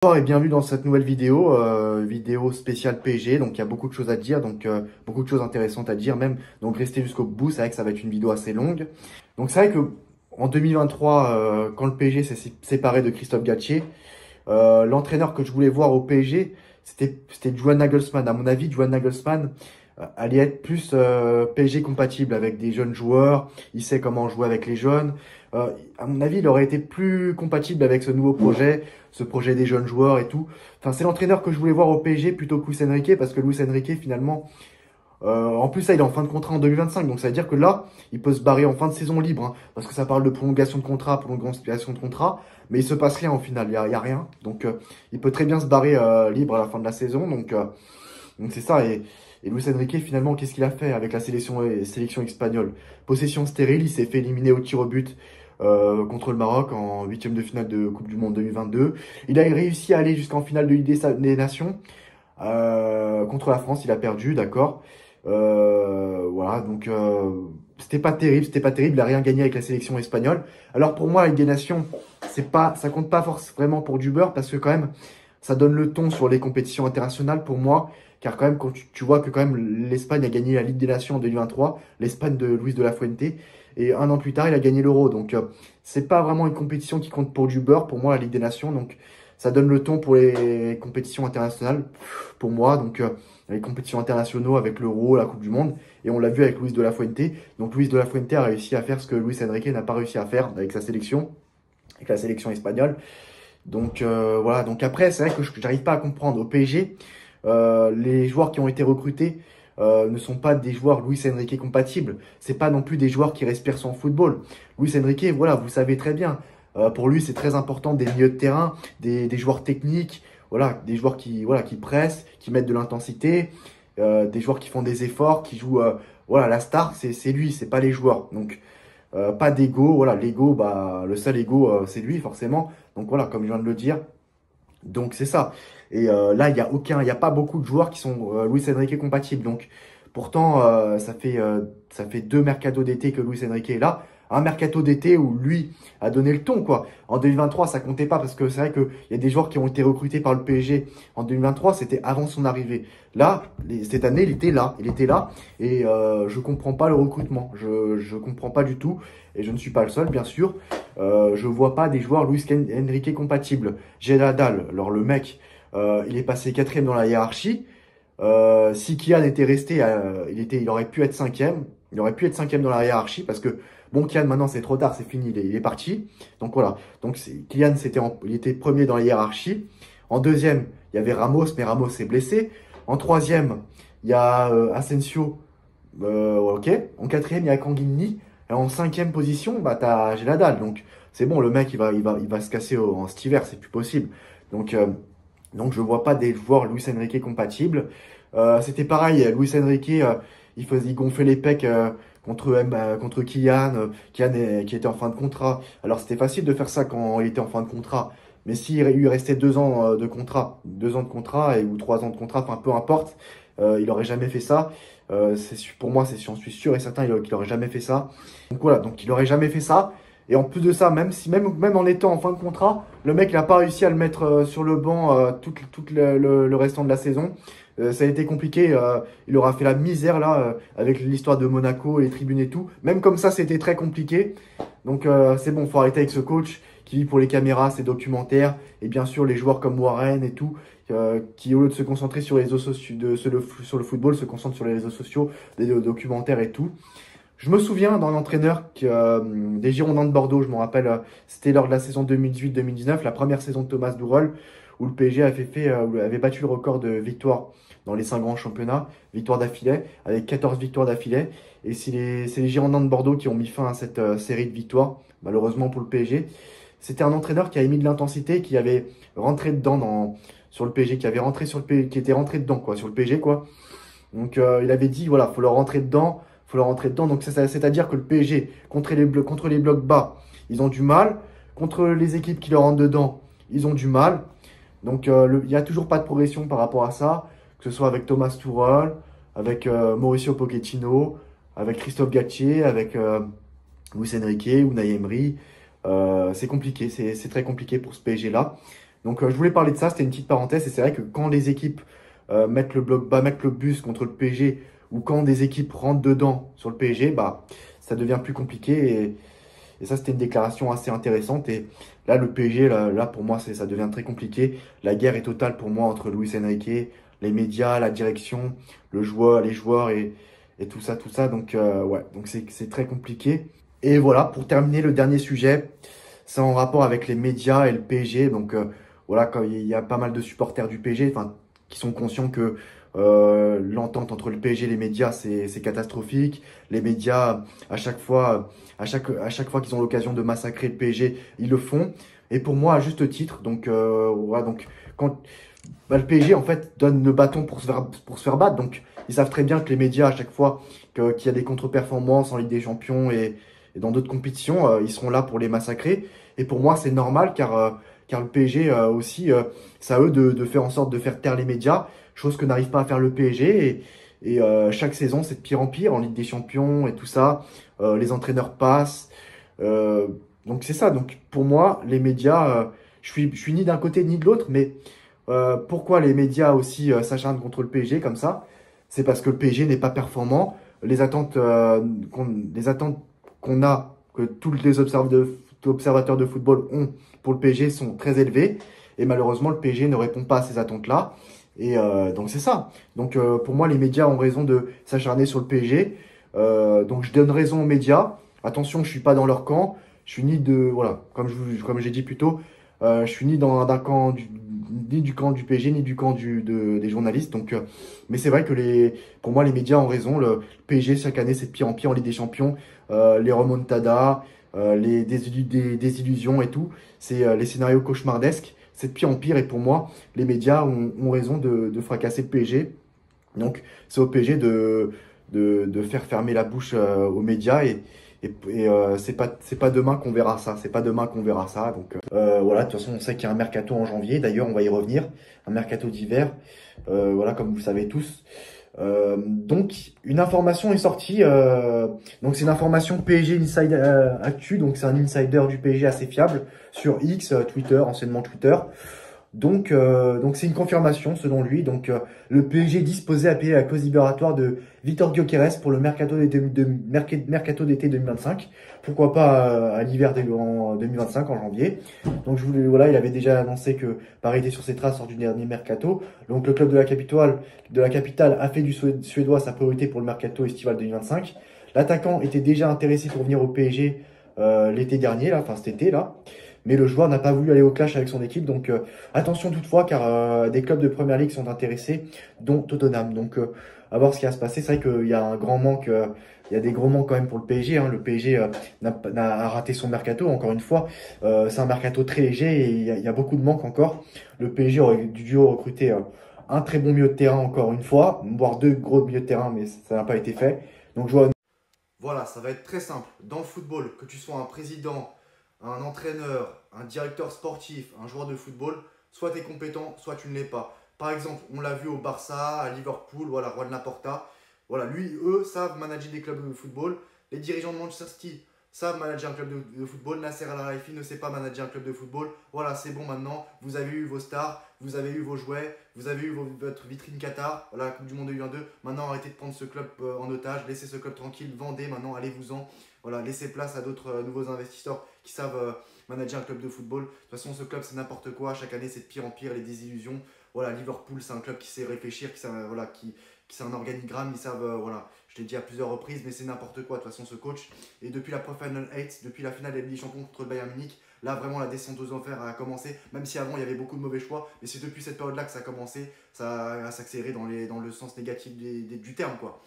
Bonjour et bienvenue dans cette nouvelle vidéo, vidéo spéciale PSG. Donc il y a beaucoup de choses à dire, beaucoup de choses intéressantes à dire même. Donc restez jusqu'au bout, c'est vrai que ça va être une vidéo assez longue. Donc c'est vrai que en 2023, quand le PSG s'est séparé de Christophe Galtier, l'entraîneur que je voulais voir au PSG, c'était Juan Nagelsmann. À mon avis, Juan Nagelsmann allait être plus PSG compatible avec des jeunes joueurs. Il sait comment jouer avec les jeunes. À mon avis, il aurait été plus compatible avec ce nouveau projet, ce projet des jeunes joueurs et tout. Enfin, c'est l'entraîneur que je voulais voir au PSG plutôt que Luis Enrique, parce que Luis Enrique, finalement, en plus, là, il est en fin de contrat en 2025. Donc, ça veut dire que là, il peut se barrer en fin de saison libre, hein, parce que ça parle de prolongation de contrat, prolongation de contrat. Mais il se passe rien au final, il y a rien. Donc, il peut très bien se barrer libre à la fin de la saison. Donc c'est ça. Et Luis Enrique, finalement, qu'est-ce qu'il a fait avec la sélection espagnole? Possession stérile, il s'est fait éliminer au tir au but contre le Maroc en huitième de finale de Coupe du Monde 2022. Il a réussi à aller jusqu'en finale de Ligue des Nations. Contre la France, il a perdu, d'accord. Voilà, donc c'était pas terrible, c'était pas terrible. Il a rien gagné avec la sélection espagnole. Alors pour moi, la Ligue des Nations, ça compte pas forcément vraiment pour du beurre, parce que quand même, ça donne le ton sur les compétitions internationales pour moi. Car quand même, quand tu vois que quand même l'Espagne a gagné la Ligue des Nations en 2023, l'Espagne de Luis de la Fuente, et un an plus tard, il a gagné l'Euro. Donc c'est pas vraiment une compétition qui compte pour du beurre pour moi, la Ligue des Nations. Donc ça donne le ton pour les compétitions internationales pour moi. Donc les compétitions internationaux avec l'Euro, la Coupe du Monde, et on l'a vu avec Luis de la Fuente. Donc Luis de la Fuente a réussi à faire ce que Luis Enrique n'a pas réussi à faire avec sa sélection, avec la sélection espagnole. Donc voilà, donc après, c'est vrai que je n'arrive pas à comprendre. Au PSG, les joueurs qui ont été recrutés ne sont pas des joueurs Luis Enrique compatibles. C'est pas non plus des joueurs qui respirent son football. Luis Enrique, voilà, vous savez très bien. Pour lui, c'est très important des milieux de terrain, des joueurs techniques, voilà, des joueurs voilà, qui pressent, qui mettent de l'intensité, des joueurs qui font des efforts, qui jouent. Voilà, la star, c'est lui, c'est pas les joueurs. Donc pas d'ego, voilà, l'ego, bah, le seul ego, c'est lui, forcément. Donc voilà, comme je viens de le dire. Donc c'est ça. Et là, il y a pas beaucoup de joueurs qui sont Luis Enrique compatibles. Donc pourtant, ça fait deux mercatos d'été que Luis Enrique est là. Un mercato d'été où lui a donné le ton, quoi. En 2023, ça comptait pas parce que c'est vrai qu'il y a des joueurs qui ont été recrutés par le PSG en 2023, c'était avant son arrivée. Là, cette année, il était là. Il était là. Et je comprends pas le recrutement. Je comprends pas du tout. Et je ne suis pas le seul, bien sûr. Je vois pas des joueurs Luis Enrique compatibles. J'ai la dalle. Alors le mec, il est passé quatrième dans la hiérarchie. Si Kian était resté, il aurait pu être cinquième. Il aurait pu être cinquième dans la hiérarchie parce que bon, Kian maintenant c'est trop tard, c'est fini, il est parti. Donc voilà. Donc Kian il était premier dans la hiérarchie. En deuxième, il y avait Ramos, mais Ramos s'est blessé. En troisième, il y a Asensio. Ok. En quatrième, il y a Kanguinni. Et en cinquième position, bah j'ai la dalle. Donc c'est bon, le mec il va se casser en cet hiver, c'est plus possible. Donc donc je vois pas des joueurs Luis Enrique compatibles. C'était pareil, Luis Enrique, il gonflait les pecs contre Kylian, qui était en fin de contrat. Alors c'était facile de faire ça quand il était en fin de contrat. Mais s'il lui restait 2 ans de contrat, 2 ans de contrat ou 3 ans de contrat, enfin peu importe, il aurait jamais fait ça. Pour moi, j'en suis sûr et certain qu'il aurait jamais fait ça. Donc voilà, donc il aurait jamais fait ça. Et en plus de ça, même en étant en fin de contrat, le mec n'a pas réussi à le mettre sur le banc tout le restant de la saison. Ça a été compliqué. Il aura fait la misère là avec l'histoire de Monaco, les tribunes et tout. Même comme ça, c'était très compliqué. Donc c'est bon, faut arrêter avec ce coach qui vit pour les caméras, ses documentaires. Et bien sûr, les joueurs comme Warren et tout, qui au lieu de se concentrer sur les réseaux sociaux, sur le football, se concentrent sur les réseaux sociaux, des documentaires et tout. Je me souviens d'un entraîneur des Girondins de Bordeaux, je me rappelle, c'était lors de la saison 2018-2019, la première saison de Thomas Tuchel, où le PSG avait battu le record de victoires dans les 5 grands championnats, victoires d'affilée, avec 14 victoires d'affilée. Et c'est les Girondins de Bordeaux qui ont mis fin à cette série de victoires, malheureusement pour le PSG. C'était un entraîneur qui avait mis de l'intensité, qui avait rentré dedans sur le PSG, qui était rentré dedans, quoi, sur le PSG, quoi. Donc il avait dit, voilà, faut leur rentrer dedans. Donc c'est-à-dire que le PSG, contre les blocs bas, ils ont du mal. Contre les équipes qui leur rentrent dedans, ils ont du mal. Donc il n'y a toujours pas de progression par rapport à ça, que ce soit avec Thomas Tuchel, avec Mauricio Pochettino, avec Christophe Galtier, avec Luis Enrique ou Unai Emery. C'est compliqué, c'est très compliqué pour ce PSG-là. Donc je voulais parler de ça, c'était une petite parenthèse. Et c'est vrai que quand les équipes mettent le bloc bas, mettent le bus contre le PSG, ou quand des équipes rentrent dedans sur le PSG, bah, ça devient plus compliqué. Et ça, c'était une déclaration assez intéressante. Et là, le PSG, là pour moi, ça devient très compliqué. La guerre est totale pour moi entre Luis Enrique, les médias, la direction, les joueurs et tout ça, tout ça. Donc, ouais, donc c'est très compliqué. Et voilà, pour terminer, le dernier sujet, c'est en rapport avec les médias et le PSG. Donc, voilà, quand il y a pas mal de supporters du PSG, enfin, qui sont conscients que l'entente entre le PSG et les médias, c'est catastrophique. Les médias, à chaque fois, à chaque fois qu'ils ont l'occasion de massacrer le PSG, ils le font. Et pour moi, à juste titre, donc, voilà, donc quand bah, le PSG en fait donne le bâton pour se faire battre, donc ils savent très bien que les médias, à chaque fois qu'il y a des contre-performances en Ligue des Champions et dans d'autres compétitions, ils seront là pour les massacrer. Et pour moi, c'est normal car le PSG aussi, c'est à eux de faire en sorte de faire taire les médias, chose que n'arrive pas à faire le PSG. Chaque saison, c'est de pire en pire en Ligue des Champions et tout ça. Les entraîneurs passent. Euh, donc c'est ça. Donc pour moi, les médias, je suis ni d'un côté ni de l'autre, mais pourquoi les médias aussi s'acharnent contre le PSG comme ça? C'est parce que le PSG n'est pas performant. Les attentes qu'on a, que tous les observateurs de football ont pour le PSG sont très élevées. Et malheureusement, le PSG ne répond pas à ces attentes-là. Donc c'est ça. Donc pour moi, les médias ont raison de s'acharner sur le PSG. Donc je donne raison aux médias. Attention, je suis pas dans leur camp. Je suis ni de, voilà, comme j'ai dit plus tôt, je suis ni d'un camp ni du camp du PSG, ni du camp des journalistes. Donc, mais c'est vrai que pour moi, les médias ont raison. Le PSG, chaque année, c'est de pire en pire en Ligue des Champions. Les remontadas, les désillusions et tout. C'est les scénarios cauchemardesques. C'est de pire en pire. Et pour moi, les médias ont raison de fracasser le PSG. Donc, c'est au PSG de faire fermer la bouche aux médias c'est pas demain qu'on verra ça. C'est pas demain qu'on verra ça. Donc, voilà, de toute façon, on sait qu'il y a un mercato en janvier. D'ailleurs, on va y revenir. Un mercato d'hiver. Voilà, comme vous le savez tous. Donc, une information est sortie. Donc, c'est une information PSG Inside Actu. Donc, c'est un insider du PSG assez fiable sur X, Twitter, anciennement Twitter. Donc c'est une confirmation selon lui. Donc, le PSG disposé à payer la clause libératoire de Vitor Gyökeres pour le mercato d'été 2025. Pourquoi pas à l'hiver en 2025, en janvier. Donc, voilà, il avait déjà annoncé que Paris était sur ses traces lors du dernier mercato. Donc, le club de la capitale a fait du Suédois sa priorité pour le mercato estival 2025. L'attaquant était déjà intéressé pour venir au PSG l'été dernier, là, enfin cet été là. Mais le joueur n'a pas voulu aller au clash avec son équipe. Donc attention toutefois, car des clubs de Première Ligue sont intéressés, dont Tottenham. Donc à voir ce qui va se passer. C'est vrai qu'il y a un grand manque, il y a des gros manques quand même pour le PSG. Hein. Le PSG a raté son mercato, encore une fois. C'est un mercato très léger et il y a beaucoup de manques encore. Le PSG aurait dû recruter un très bon milieu de terrain, encore une fois, voire deux gros milieux de terrain, mais ça n'a pas été fait. Donc je vois. Voilà, ça va être très simple. Dans le football, que tu sois un président, un entraîneur, un directeur sportif, un joueur de football, soit tu es compétent, soit tu ne l'es pas. Par exemple, on l'a vu au Barça, à Liverpool, voilà, Juan Laporta. Voilà, eux savent manager des clubs de football. Les dirigeants de Manchester City savent manager un club de football. Nasser Al-Khelaifi ne sait pas manager un club de football. Voilà, c'est bon maintenant. Vous avez eu vos stars, vous avez eu vos jouets, vous avez eu votre vitrine Qatar. Voilà, la Coupe du Monde de U22. Maintenant, arrêtez de prendre ce club en otage. Laissez ce club tranquille. Vendez maintenant, allez-vous-en. Voilà, laissez place à d'autres nouveaux investisseurs qui savent manager un club de football. De toute façon, ce club, c'est n'importe quoi. Chaque année, c'est de pire en pire, les désillusions. Voilà, Liverpool, c'est un club qui sait réfléchir, qui sait un organigramme. Ils savent, voilà, je l'ai dit à plusieurs reprises, mais c'est n'importe quoi, de toute façon, ce coach. Et depuis la Pro Final 8, depuis la finale de la Ligue des Champions contre le Bayern Munich, là, vraiment, la descente aux enfers a commencé. Même si avant, il y avait beaucoup de mauvais choix. Mais c'est depuis cette période-là que ça a commencé. Ça a s'accélérer dans le sens négatif du terme, quoi.